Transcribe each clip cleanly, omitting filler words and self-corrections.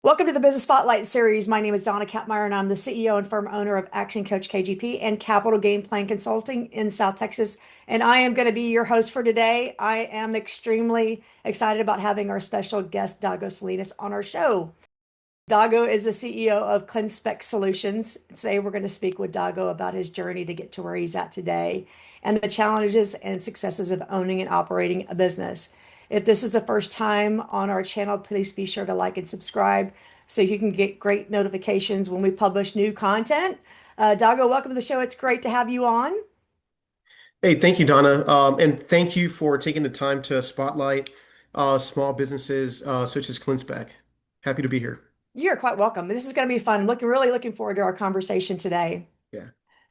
Welcome to the Business Spotlight series. My name is Dona Kappmeyer, and I'm the CEO and firm owner of Action Coach KGP and Capital Game Plan Consulting in South Texas. And I am going to be your host for today. I am extremely excited about having our special guest, Dago Salinas, on our show. Dago is the CEO of ClinSpec Solutions. Today, we're going to speak with Dago about his journey to get to where he's at today and the challenges and successes of owning and operating a business. If this is the first time on our channel, please be sure to like and subscribe so you can get great notifications when we publish new content. Dago, welcome to the show. It's great to have you on. Hey, thank you, Donna. And thank you for taking the time to spotlight small businesses such as ClinSpec. Happy to be here. You're quite welcome. This is going to be fun. Really looking forward to our conversation today. Yeah.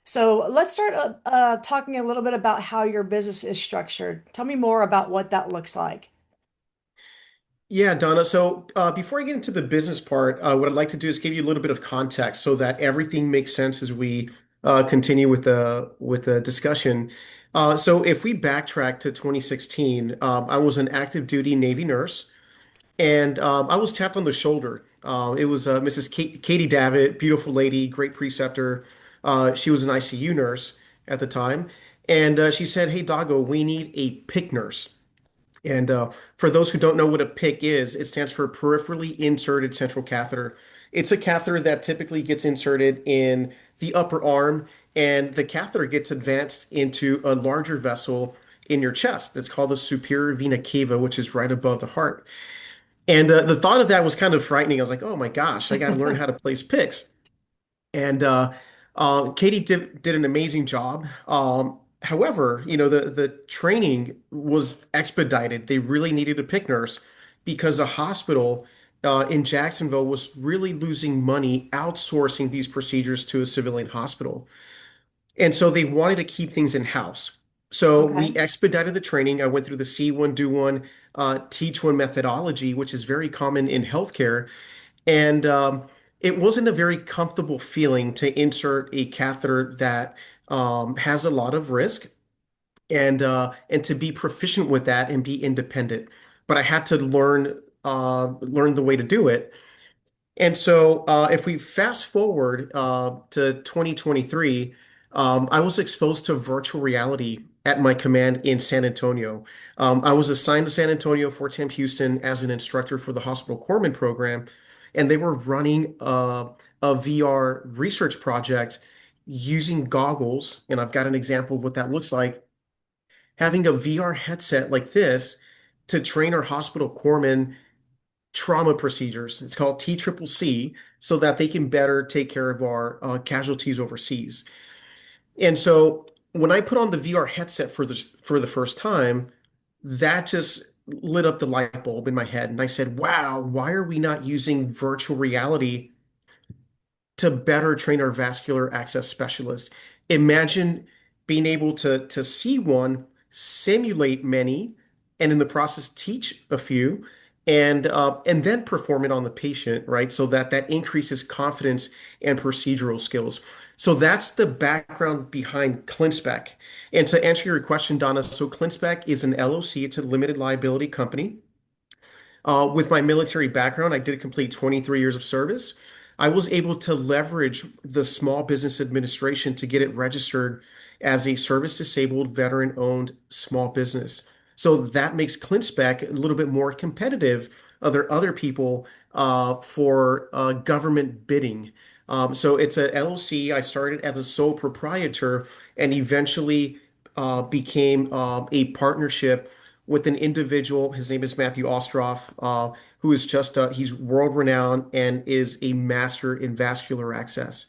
So let's start talking a little bit about how your business is structured. Tell me more about what that looks like. Yeah, Donna. So before I get into the business part, what I'd like to do is give you a little bit of context so that everything makes sense as we continue with the discussion. So if we backtrack to 2016, I was an active duty Navy nurse, and I was tapped on the shoulder. It was Mrs. Katie Davitt, beautiful lady, great preceptor. She was an ICU nurse at the time, and she said, "Hey, Dago, we need a PICC nurse." And for those who don't know what a PICC is, it stands for peripherally inserted central catheter. It's a catheter that typically gets inserted in the upper arm, and the catheter gets advanced into a larger vessel in your chest. It's called the superior vena cava, which is right above the heart. And the thought of that was kind of frightening. I was like, oh my gosh, I got to learn how to place picks. And Katie did an amazing job. However, the training was expedited. They really needed a pick nurse because a hospital in Jacksonville was really losing money outsourcing these procedures to a civilian hospital. And so they wanted to keep things in-house. So we Okay. expedited the training. I went through the see one, do one, teach one methodology, which is very common in healthcare. And it wasn't a very comfortable feeling to insert a catheter that has a lot of risk and to be proficient with that and be independent. But I had to learn the way to do it. And so, if we fast forward to 2023, I was exposed to virtual reality at my command in San Antonio. I was assigned to San Antonio, Fort Sam Houston, as an instructor for the hospital corpsman program, and they were running a VR research project using goggles. And I've got an example of what that looks like. Having a VR headset like this to train our hospital corpsmen trauma procedures. It's called TCCC, so that they can better take care of our casualties overseas. And so when I put on the VR headset for the first time, that just lit up the light bulb in my head. And I said, wow, why are we not using virtual reality to better train our vascular access specialists? Imagine being able to see one, simulate many, and in the process teach a few, and then perform it on the patient, right? So that that increases confidence and procedural skills. So that's the background behind ClinSpec. And to answer your question, Donna, so ClinSpec is an LLC. It's a limited liability company. With my military background, I did complete 23 years of service. I was able to leverage the Small Business Administration to get it registered as a service disabled veteran owned small business. So that makes ClinSpec a little bit more competitive other people for government bidding. So it's a LLC. I started as a sole proprietor and eventually became a partnership with an individual. His name is Matthew Ostroff, who is just he's world renowned and is a master in vascular access.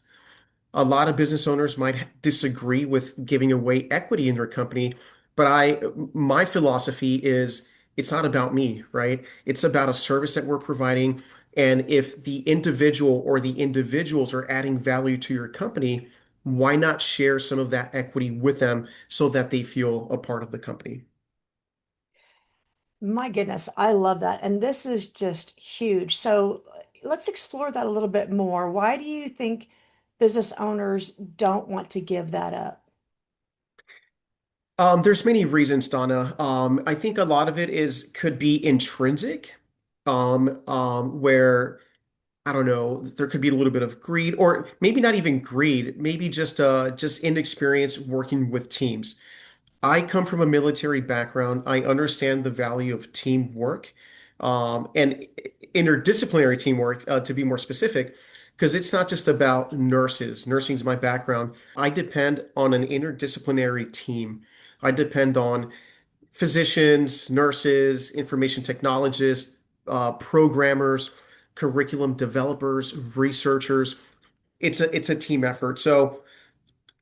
A lot of business owners might disagree with giving away equity in their company, but my philosophy is it's not about me, right? It's about a service that we're providing. And if the individual or the individuals are adding value to your company, why not share some of that equity with them so that they feel a part of the company? My goodness, I love that. And this is just huge. So let's explore that a little bit more. Why do you think business owners don't want to give that up? There's many reasons, Donna. I think a lot of it is could be intrinsic, where I don't know, there could be a little bit of greed, or maybe not even greed, maybe just inexperience working with teams. I come from a military background. I understand the value of teamwork, and interdisciplinary teamwork, to be more specific, because it's not just about nurses. Nursing is my background. I depend on an interdisciplinary team. I depend on physicians, nurses, information technologists, programmers, curriculum developers, researchers. It's a team effort. So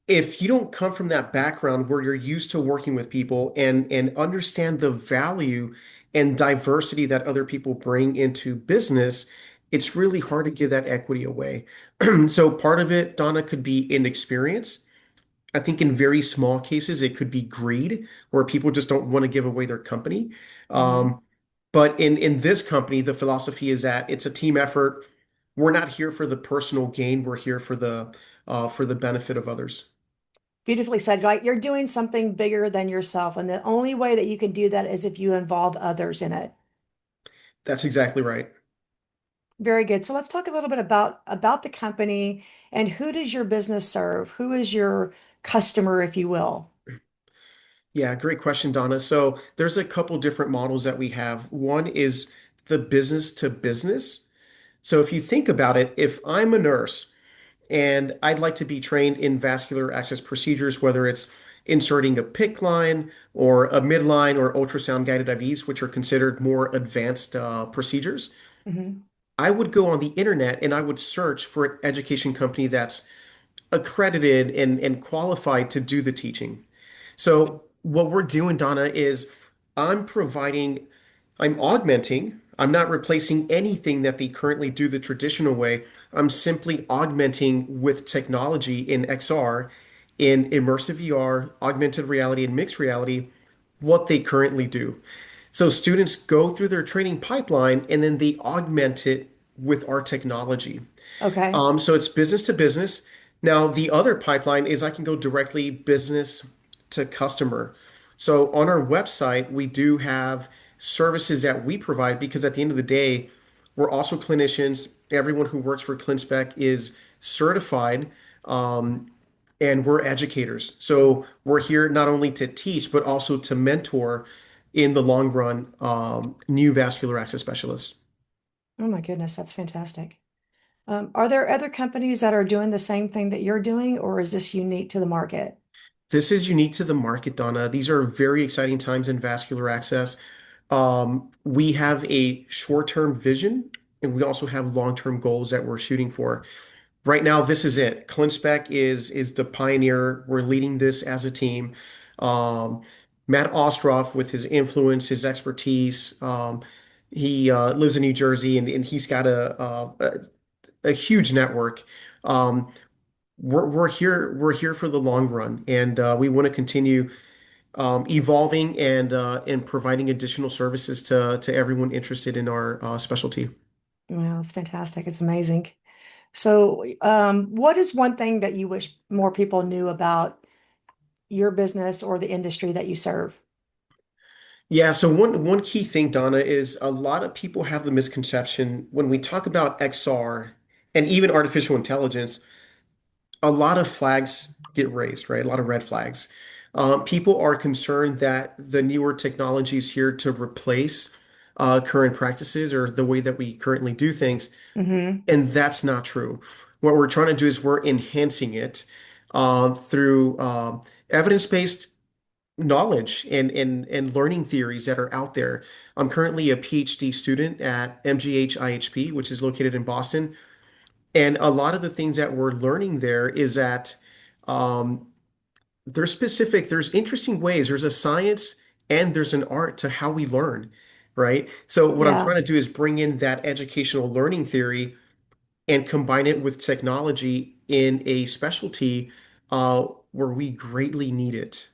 if you don't come from that background where you're used to working with people and understand the value and diversity that other people bring into business, it's really hard to give that equity away. So part of it, Donna, could be inexperience. I think in very small cases, it could be greed, where people just don't want to give away their company. Hmm. Um, but in this company, the philosophy is that it's a team effort. We're not here for the personal gain. We're here for the benefit of others. Beautifully said, right? You're doing something bigger than yourself, and the only way that you can do that is if you involve others in it. That's exactly right. Very good. So let's talk a little bit about the company and who does your business serve? Who is your customer, if you will? Yeah, great question, Donna. So there's a couple different models that we have. One is the business to business. So if you think about it, if I'm a nurse and I'd like to be trained in vascular access procedures, whether it's inserting a PICC line or a midline or ultrasound guided IVs, which are considered more advanced procedures, Hmm. I would go on the internet and I would search for an education company that's accredited and qualified to do the teaching. So what we're doing, Donna, is I'm providing, I'm augmenting, I'm not replacing anything that they currently do the traditional way. I'm simply augmenting with technology in XR, in immersive VR, augmented reality, and mixed reality, what they currently do. So students go through their training pipeline and then they augment it with our technology. Okay. So it's business to business. Now, the other pipeline is I can go directly business to customer. So on our website, we do have services that we provide because at the end of the day, we're also clinicians. Everyone who works for ClinSpec is certified, um, and we're educators. So we're here not only to teach, but also to mentor in the long run, new vascular access specialists. Oh my goodness, that's fantastic. Are there other companies that are doing the same thing that you're doing, or is this unique to the market? This is unique to the market, Donna. These are very exciting times in vascular access. We have a short-term vision, and we also have long-term goals that we're shooting for. Right now, this is it. ClinSpec is the pioneer. We're leading this as a team. Um, Matt Ostroff, with his influence, his expertise, he lives in New Jersey, and he's got a huge network. Um, we're here for the long run, and we want to continue evolving and providing additional services to everyone interested in our specialty. Wow, it's fantastic. It's amazing. So, what is one thing that you wish more people knew about your business or the industry that you serve? Yeah, so one key thing, Donna, is a lot of people have the misconception when we talk about XR and even artificial intelligence, a lot of flags get raised, right? A lot of red flags. People are concerned that the newer technology is here to replace current practices or the way that we currently do things. Hmm. And that's not true. What we're trying to do is we're enhancing it through evidence-based knowledge and learning theories that are out there. I'm currently a PhD student at MGH IHP, which is located in Boston. And a lot of the things that we're learning there is that um, there's specific, there's interesting ways, there's a science and there's an art to how we learn, right? So what I'm Yeah, trying to do is bring in that educational learning theory and combine it with technology in a specialty where we greatly need it.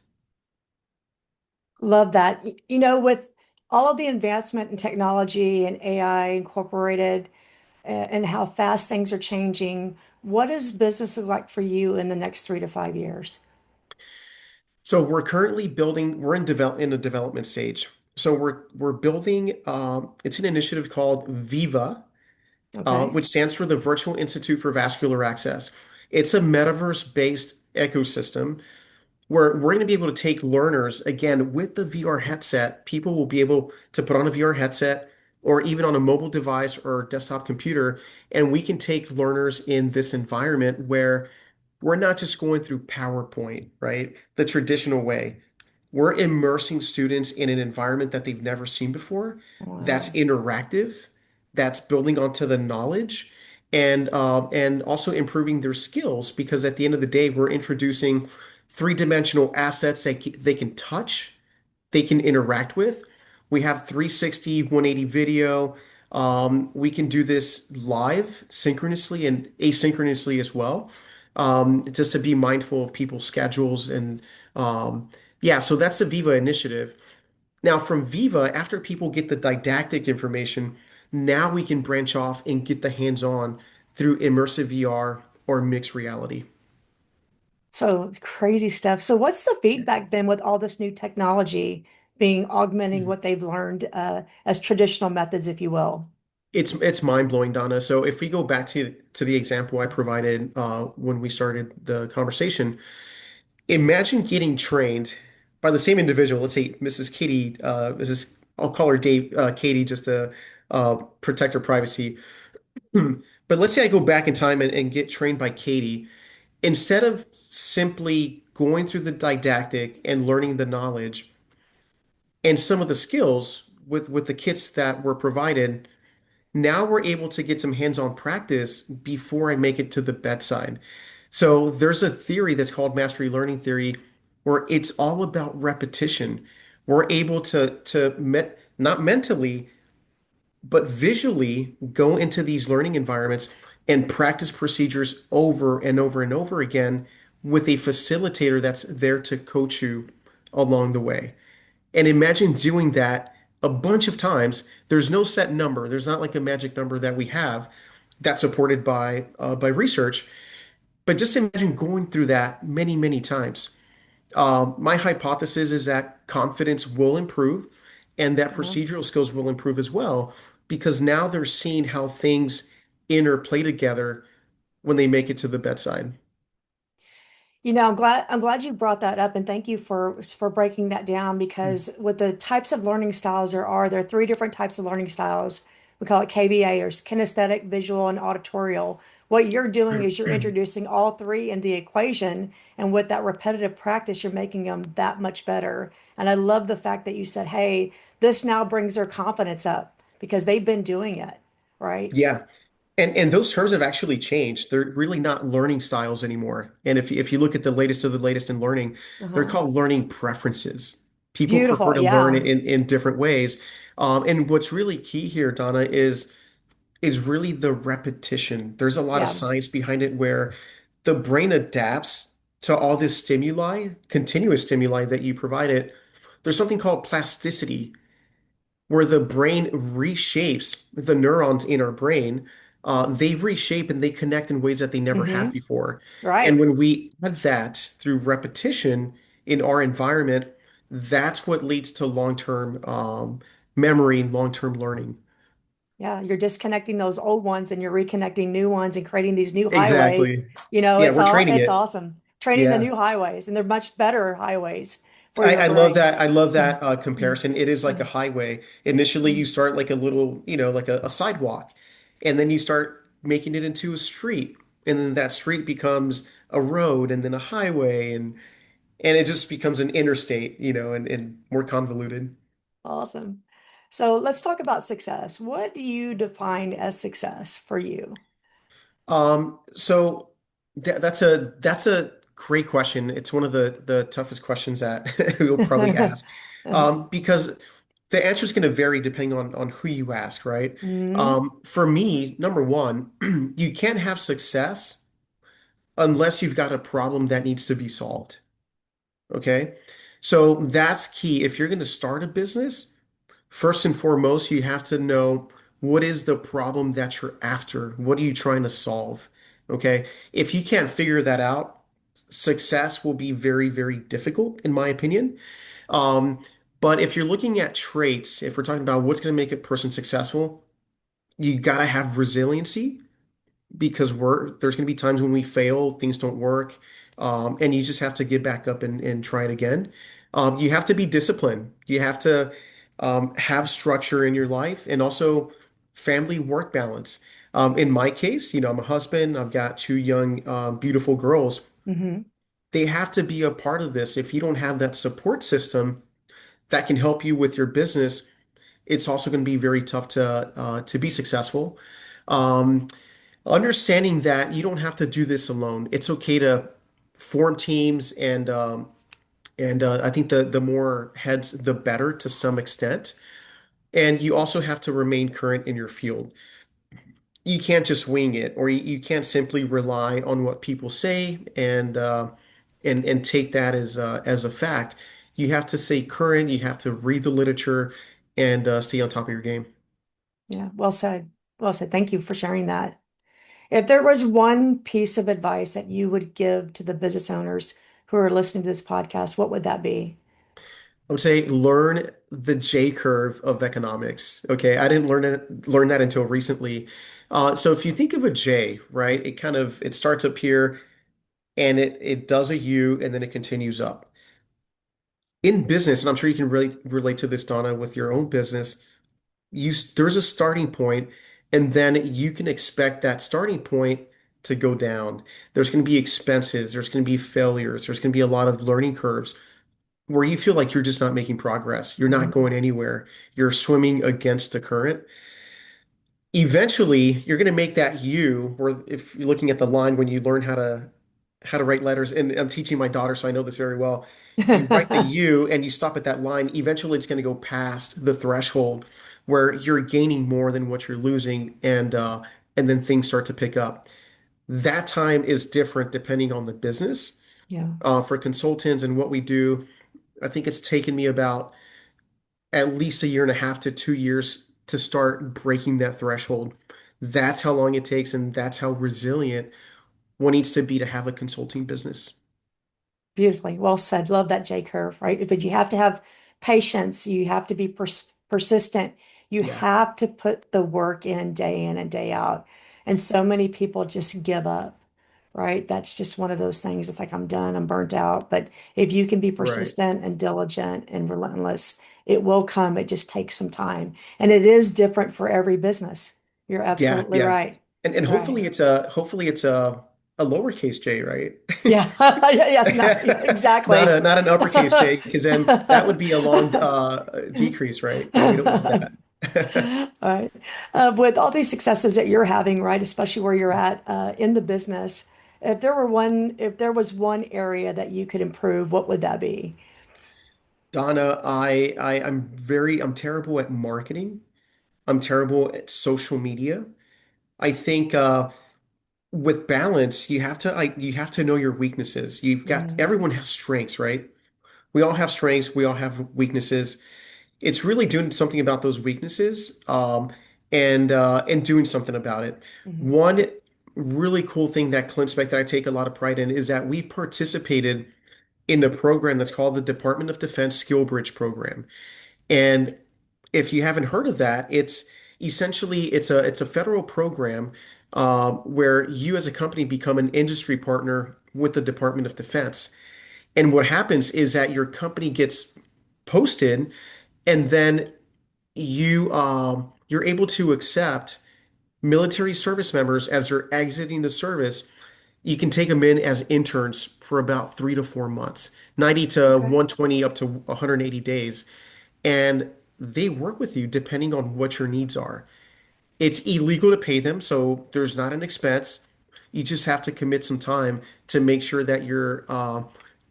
love that. With all of the advancement in technology and AI incorporated and how fast things are changing, what does business look like for you in the next 3 to 5 years? So we're currently building, we're in a development stage. So we're building, it's an initiative called VIVA, Okay. which stands for the Virtual Institute for Vascular Access. It's a metaverse-based ecosystem where we're going to be able to take learners, again, with the VR headset. People will be able to put on a VR headset or even on a mobile device or desktop computer, and we can take learners in this environment where we're not just going through PowerPoint, right? The traditional way. We're immersing students in an environment that they've never seen before, that's Wow. interactive, that's building onto the knowledge, and also improving their skills. Because at the end of the day, we're introducing three-dimensional assets that they can touch, they can interact with. We have 360, 180 video. We can do this live, synchronously, and asynchronously as well, just to be mindful of people's schedules. And yeah, so that's the Viva initiative. Now, from Viva, after people get the didactic information, now we can branch off and get the hands-on through immersive VR or mixed reality. So crazy stuff. So what's the feedback then with all this new technology being augmenting what they've learned as traditional methods, if you will? It's mind-blowing, Donna. So if we go back to the example I provided when we started the conversation, imagine getting trained by the same individual. Let's say Mrs. Katie, I'll call her Katie just to protect her privacy. But let's say I go back in time and get trained by Katie. Instead of simply going through the didactic and learning the knowledge and some of the skills with the kits that were provided, now we're able to get some hands-on practice before I make it to the bedside. So there's a theory that's called mastery learning theory, where it's all about repetition. We're able to not mentally, but visually go into these learning environments and practice procedures over and over and over again with a facilitator that's there to coach you along the way. And imagine doing that a bunch of times. There's no set number. There's not like a magic number that we have that's supported by research. But just imagine going through that many, many times. My hypothesis is that confidence will improve and that Uh-huh. procedural skills will improve as well, because now they're seeing how things interplay together when they make it to the bedside. I'm glad you brought that up, and thank you for breaking that down because with the types of learning styles there are three different types of learning styles. We call it KVA or kinesthetic, visual, and auditorial. What you're doing is you're introducing all three in the equation, and with that repetitive practice, you're making them that much better. And I love the fact that you said, "Hey, this now brings their confidence up because they've been doing it, right?" Yeah. And those terms have actually changed. They're really not learning styles anymore. And if you look at the latest of the latest in learning, they're Uh-huh. called learning preferences. People prefer Beautiful, to learn it yeah, in different ways. And what's really key here, Donna, is really the repetition. There's a lot of yeah. science behind it where the brain adapts to all this stimuli, continuous stimuli that you provide it. There's something called plasticity where the brain reshapes the neurons in our brain. They reshape and they connect in ways that they never have Mm-hmm. before. And Right. when we add that through repetition in our environment, that's what leads to long-term memory and long-term learning. Yeah, you're disconnecting those old ones and you're reconnecting new ones and creating these new highways. Exactly. Yeah, It's we're all training it's it. awesome. Training the Yeah. new highways, and they're much better highways for your I love brain. that. I love that comparison. It is like a highway. Initially, you Mhm. start like a little, like a sidewalk, and then you start making it into a street, and then that street becomes a road, and then a highway, and it just becomes an interstate, and more convoluted. Awesome. So let's talk about success. What do you define as success for you? So that's a great question. It's one of the toughest questions that we'll probably ask, because the answer is going to vary depending on who you ask, right? Mhm. For me, number one, you can't have success unless you've got a problem that needs to be solved. Okay, so that's key. If you're going to start a business, first and foremost, you have to know what is the problem that you're after. What are you trying to solve? Okay. If you can't figure that out, success will be very, very difficult, in my opinion. Um, but if you're looking at traits, if we're talking about what's going to make a person successful, You got to have resiliency because there's going to be times when we fail, things don't work, and you just have to get back up and try it again. You have to be disciplined. You have to have structure in your life and also family work balance. In my case, I'm a husband. I've got two young, beautiful girls. Hmm. They have to be a part of this. If you don't have that support system that can help you with your business, it's also going to be very tough to be successful. Um, Understanding that you don't have to do this alone. It's okay to form teams and I think the more heads, the better to some extent. And you also have to remain current in your field. You can't just wing it, or you can't simply rely on what people say and take that as a fact. You have to stay current. You have to read the literature and stay on top of your game. Yeah, well said. Well said. Thank you for sharing that. If there was one piece of advice that you would give to the business owners who are listening to this podcast, what would that be? I would say learn the J curve of economics. Okay, I didn't learn that until recently. So if you think of a J, right, it starts up here and it does a U and then it continues up. In business, and I'm sure you can really relate to this, Donna, with your own business, there's a starting point, and then you can expect that starting point to go down. There's going to be expenses, there's going to be failures, there's going to be a lot of learning curves where you feel like you're just not making progress. You're not Mhm. going anywhere. You're swimming against the current. Eventually, you're going to make that U, where if you're looking at the line when you learn how to write letters, and I'm teaching my daughter, so I know this very well. You write the U and you stop at that line. Eventually, it's going to go past the threshold where you're gaining more than what you're losing, and then things start to pick up. That time is different depending on the business. Yeah, For consultants and what we do, I think it's taken me about at least a year and a half to 2 years to start breaking that threshold. That's how long it takes, and that's how resilient one needs to be to have a consulting business. beautifully. Well said. Love that J curve, right? But you have to have patience. You have to be persistent. You Yeah, have to put the work in and day out. And so many people just give up, right? That's just one of those things. It's like, I'm done, I'm burnt out. But if you can be right. persistent and diligent and relentless, it will come. It just takes some time. And it is different for every business. You're Yeah, absolutely yeah. right. And Right. hopefully it's a lowercase j, right? Yeah. Yes. Not, yeah, Not exactly. a not an uppercase j, because then that would be a long decrease, right? And we don't want that. All right. With all these successes that you're having, right, especially where you're at in the business, if there was one area that you could improve, what would that be? Donna, I'm terrible at marketing. I'm terrible at social media. I think with balance, you have to know your weaknesses. Mm, Everyone has strengths, right? We all have strengths, we all have weaknesses. It's really doing something about those weaknesses, and doing something about it. mhm, One really cool thing that ClinSpec that I take a lot of pride in is that we've participated in a program that's called the Department of Defense Skill Bridge Program. And if you haven't heard of that, it's essentially it's a federal program where you as a company become an industry partner with the Department of Defense. And what happens is that your company gets posted, and then you're able to accept military service members as they're exiting the service. You can take them in as interns for about 3 to 4 months, 90 to okay. 120 up to 180 days, and they work with you depending on what your needs are. It's illegal to pay them, so there's not an expense. You just have to commit some time to make sure that you're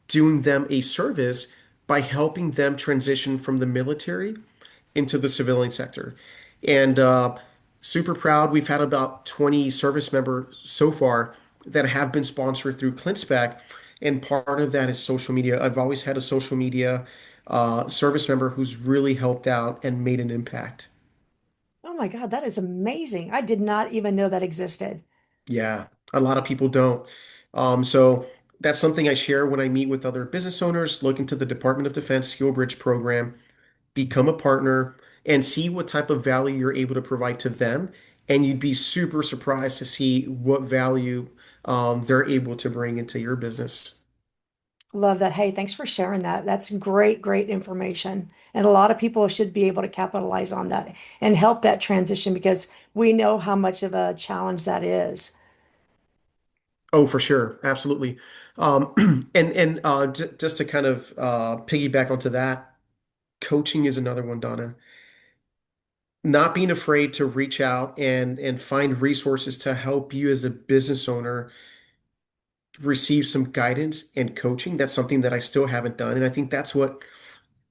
doing them a service by helping them transition from the military into the civilian sector. And super proud. We've had about 20 service members so far that have been sponsored through ClinSpec. And part of that is social media. I've always had a social media service member who's really helped out and made an impact. Oh my God, that is amazing. I did not even know that existed. Yeah, a lot of people don't. So that's something I share when I meet with other business owners. Look into the Department of Defense Skill Bridge program, become a partner, and see what type of value you're able to provide to them and you'd be super surprised to see what value they're able to bring into your business. Love that. Hey, thanks for sharing that. That's great, great information. And a lot of people should be able to capitalize on that and help that transition because we know how much of a challenge that is. Oh, for sure, absolutely. Just to kind of piggyback onto that, coaching is another one, Donna. Not being afraid to reach out and find resources to help you as a business owner receive some guidance and coaching. That's something that I still haven't done, and I think that's what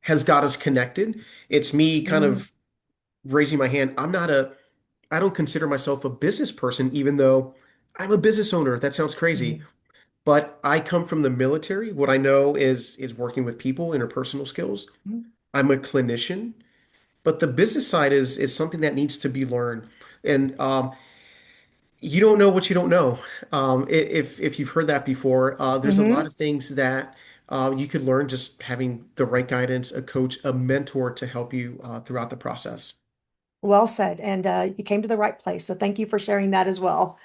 has got us connected. It's me kind Mhm. of raising my hand. I don't consider myself a business person, even though I'm a business owner. That sounds crazy. Mhm. But I come from the military. What I know is working with people, interpersonal skills. Mhm. I'm a clinician, but the business side is something that needs to be learned. And you don't know what you don't know. If you've heard that before, there's a lot Mhm. of things that you could learn just having the right guidance, a coach, a mentor to help you throughout the process. Well said. And you came to the right place. So thank you for sharing that as well.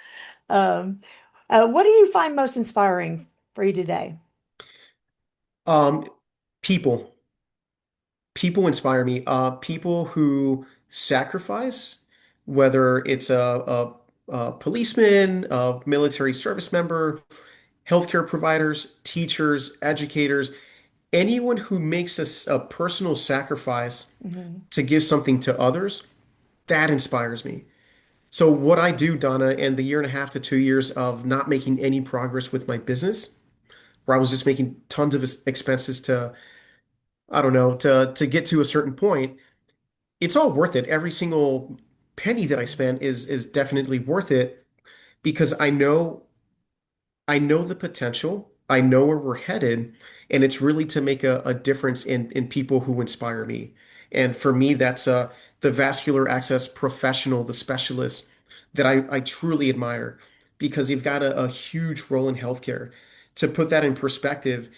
Um, what do you find most inspiring for you today? Um, people. People inspire me. People who sacrifice, whether it's a policeman, a military service member, healthcare providers, teachers, educators, anyone who makes a personal sacrifice Mhm. to give something to others, that inspires me. So what I do, Donna, in the year and a half to 2 years of not making any progress with my business, where I was just making tons of expenses to, I don't know, to get to a certain point, it's all worth it. Every single penny that I spend is definitely worth it because I know the potential. I know where we're headed, and it's really to make a difference in people who inspire me. And for me, that's the vascular access professional, the specialist that I truly admire because you've got a huge role in healthcare. To put that in perspective,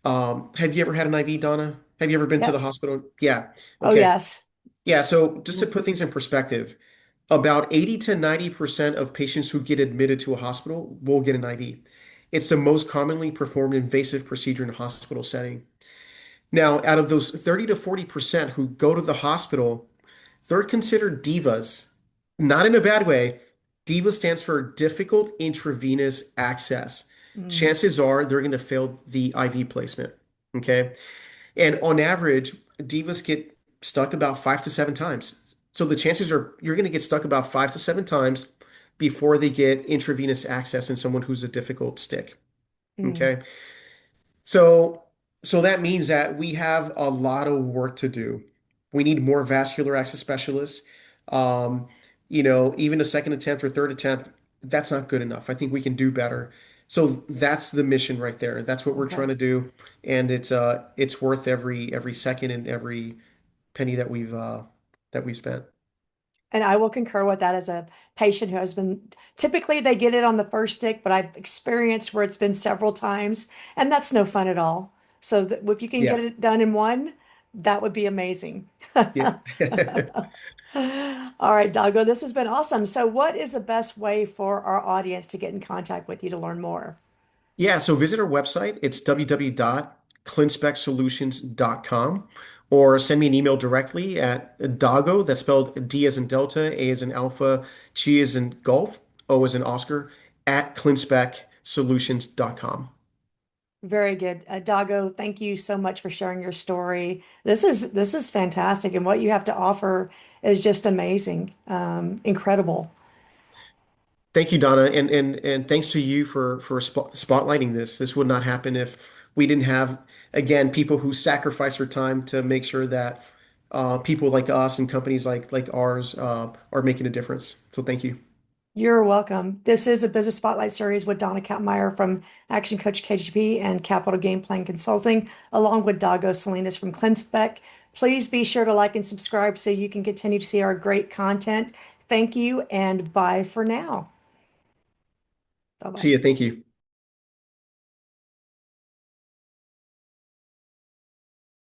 have you ever had an IV, Donna? Have you ever been to the Yep. hospital? Yeah. Oh, Okay. yes. Yeah, so just to Mhm. put things in perspective, about 80 to 90% of patients who get admitted to a hospital will get an IV. It's the most commonly performed invasive procedure in a hospital setting. Now, out of those 30 to 40% who go to the hospital, they're considered divas. Not in a bad way. DIVA stands for difficult intravenous access. Mhm. Chances are they're going to fail the IV placement. Okay. And on average, divas get stuck about 5 to 7 times. So the chances are you're going to get stuck about 5 to 7 times before they get intravenous access in someone who's a difficult stick. Mhm. Okay. So so that means that we have a lot of work to do. We need more vascular access specialists. Um, even a second attempt or third attempt, that's not good enough. I think we can do better. So that's the mission right there. That's what we're trying Okay. to do, and it's worth every second and every penny that we've spent. And I will concur with that as a patient who has been typically they get it on the first stick, but I've experienced where it's been several times, and that's no fun at all. So if you can get Yeah. it done in one, that would be amazing. Yeah. All right, Dago, this has been awesome. So, what is the best way for our audience to get in contact with you to learn more? Yeah, so visit our website. It's www.clinspec or send me an email directly at Dago, that's spelled D as in Delta, A as in Alpha, G as in Golf, O as in Oscar, at clinspec Very good. Dago, thank you so much for sharing your story. This is fantastic, and what you have to offer is just amazing, incredible. Thank you, Donna, and thanks to you for spotlighting this. This would not happen if we didn't have, again, people who sacrifice their time to make sure that people like us and companies like ours are making a difference. So thank you. You're welcome. This is a Business Spotlight series with Dona Kappmeyer from Action Coach KGP and Capital Game Plan Consulting, along with Dago Salinas from ClinSpec. Please be sure to like and subscribe so you can continue to see our great content. Thank you and bye for now. Bye See bye. you. Thank you.